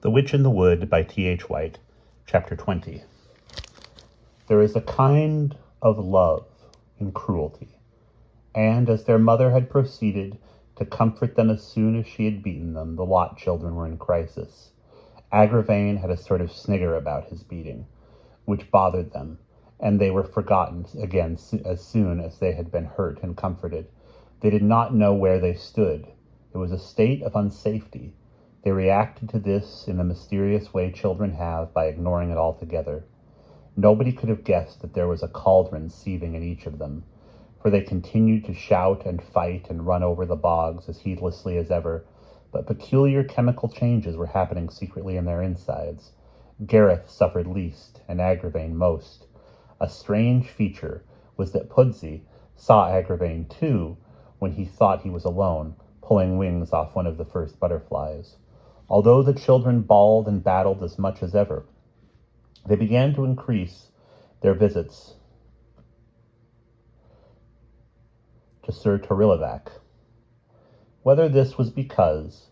The Witch in the Wood by T.H. White, Chapter 20. There is a kind of love in cruelty, and as their mother had proceeded to comfort them as soon as she had beaten them, the Lot children were in crisis. Agravain had a sort of snigger about his beating, which bothered them, and they were forgotten again as soon as they had been hurt and comforted. They did not know where they stood. It was a state of unsafety. They reacted to this in the mysterious way children have by ignoring it altogether. Nobody could have guessed that there was a cauldron seething in each of them, for they continued to shout and fight and run over the bogs as heedlessly as ever, but peculiar chemical changes were happening secretly in their insides. Gareth suffered least, and Agravain most. A strange feature was that Pudsey saw Agravain too when he thought he was alone, pulling wings off one of the first butterflies. Although the children bawled and battled as much as ever, they began to increase their visits to Sir Torilevac. Whether this was because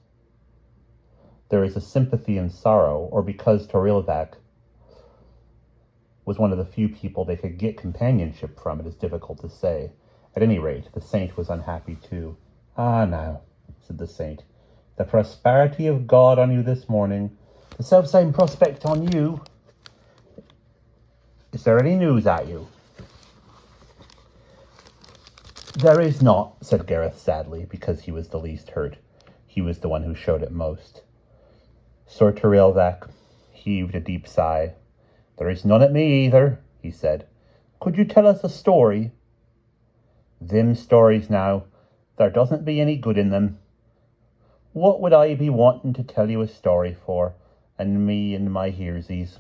there is a sympathy in sorrow, or because Torilevac was one of the few people they could get companionship from, it is difficult to say. At any rate, the saint was unhappy too. "Ah, now," said the saint, "the prosperity of God on you this morning, the self-same prospect on you. Is there any news at you?" "There is not," said Gareth sadly, because he was the least hurt. He was the one who showed it most. Sir Torilevac heaved a deep sigh. "There is none at me either," he said. "Could you tell us a story?" "Them stories now, there doesn't be any good in them. What would I be wanting to tell you a story for, and me and my hearsies?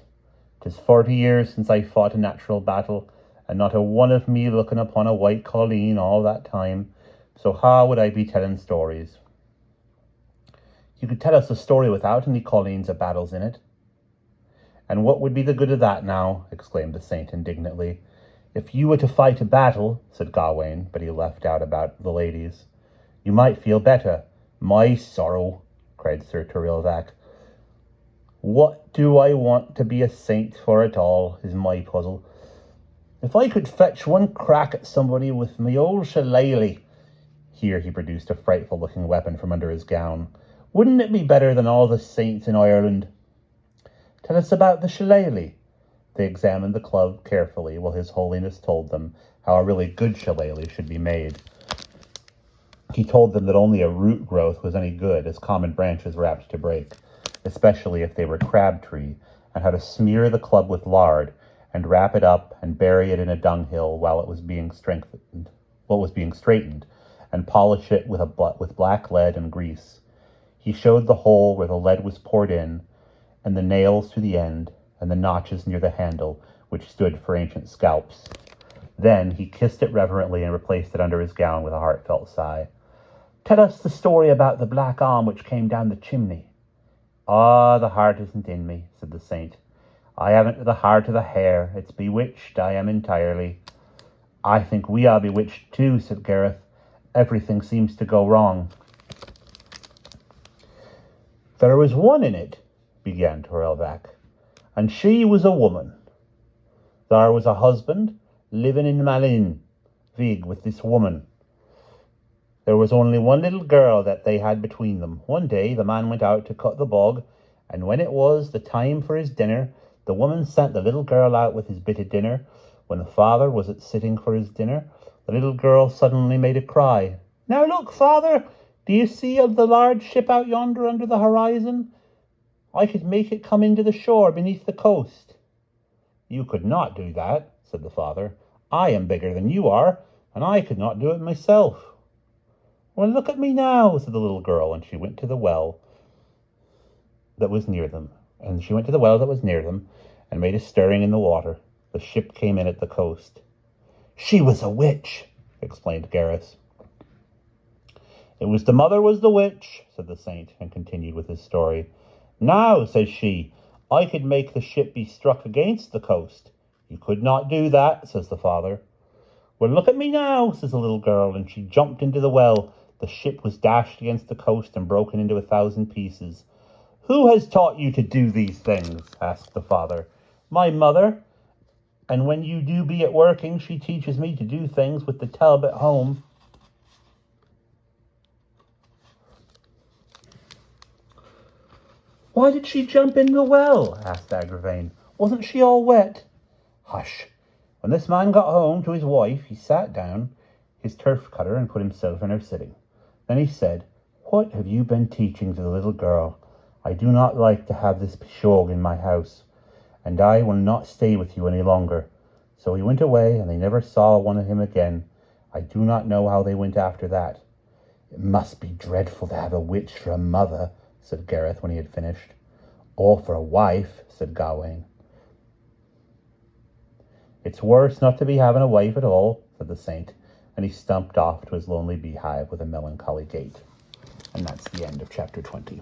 'Tis 40 years since I fought a natural battle, and not a one of me looking upon a white colleen all that time, so how would I be telling stories?" "You could tell us a story without any colleens or battles in it." "And what would be the good of that now?" exclaimed the saint indignantly. "If you were to fight a battle," said Gawain, but he left out about the ladies, "you might feel better." "My sorrow," cried Sir Torilevac. "What do I want to be a saint for at all, is my puzzle. If I could fetch one crack at somebody with my old shillelagh," here he produced a frightful-looking weapon from under his gown, "wouldn't it be better than all the saints in Ireland?" "Tell us about the shillelagh." They examined the club carefully, while His Holiness told them how a really good shillelagh should be made. He told them that only a root growth was any good, as common branches were apt to break, especially if they were crabtree, and how to smear the club with lard, and wrap it up and bury it in a dunghill while it was being straightened, and polish it with black lead and grease. He showed the hole where the lead was poured in, and the nails to the end, and the notches near the handle, which stood for ancient scalps. Then he kissed it reverently and replaced it under his gown with a heartfelt sigh. "Tell us the story about the black arm which came down the chimney." "Ah, the heart isn't in me," said the saint. "I haven't the heart of the hare. It's bewitched, I am entirely." "I think we are bewitched too," said Gareth. "Everything seems to go wrong." "There was one in it," began Torilevac, "and she was a woman. There was a husband living in Malin, Vig, with this woman. There was only one little girl that they had between them. One day the man went out to cut the bog, and when it was the time for his dinner, the woman sent the little girl out with his bit of dinner. When the father was at sitting for his dinner, the little girl suddenly made a cry. 'Now look, father, do you see the large ship out yonder under the horizon? I could make it come into the shore beneath the coast.' 'You could not do that,' said the father. 'I am bigger than you are, and I could not do it myself.' 'Well, look at me now,' said the little girl, and she went to the well that was near them, and made a stirring in the water. The ship came in at the coast." "She was a witch," explained Gareth. "It was the mother was the witch," said the saint, and continued with his story. "Now," says she, "I could make the ship be struck against the coast." "You could not do that," says the father. "Well, look at me now," says the little girl, and she jumped into the well. The ship was dashed against the coast and broken into 1,000 pieces. Who has taught you to do these things? Asked the father. My mother. And when you do be at working, she teaches me to do things with the tub at home. Why did she jump in the well? Asked Agravain. Wasn't she all wet? Hush. When this man got home to his wife, he sat down his turf cutter and put himself in her sitting. Then he said, What have you been teaching to the little girl? I do not like to have this pishog in my house, and I will not stay with you any longer. So he went away, and they never saw one of him again. I do not know how they went after that. It must be dreadful to have a witch for a mother, said Gareth when he had finished. Or for a wife, said Gawain. It's worse not to be having a wife at all, said the saint, and he stumped off to his lonely beehive with a melancholy gait. And that's the end of chapter 20.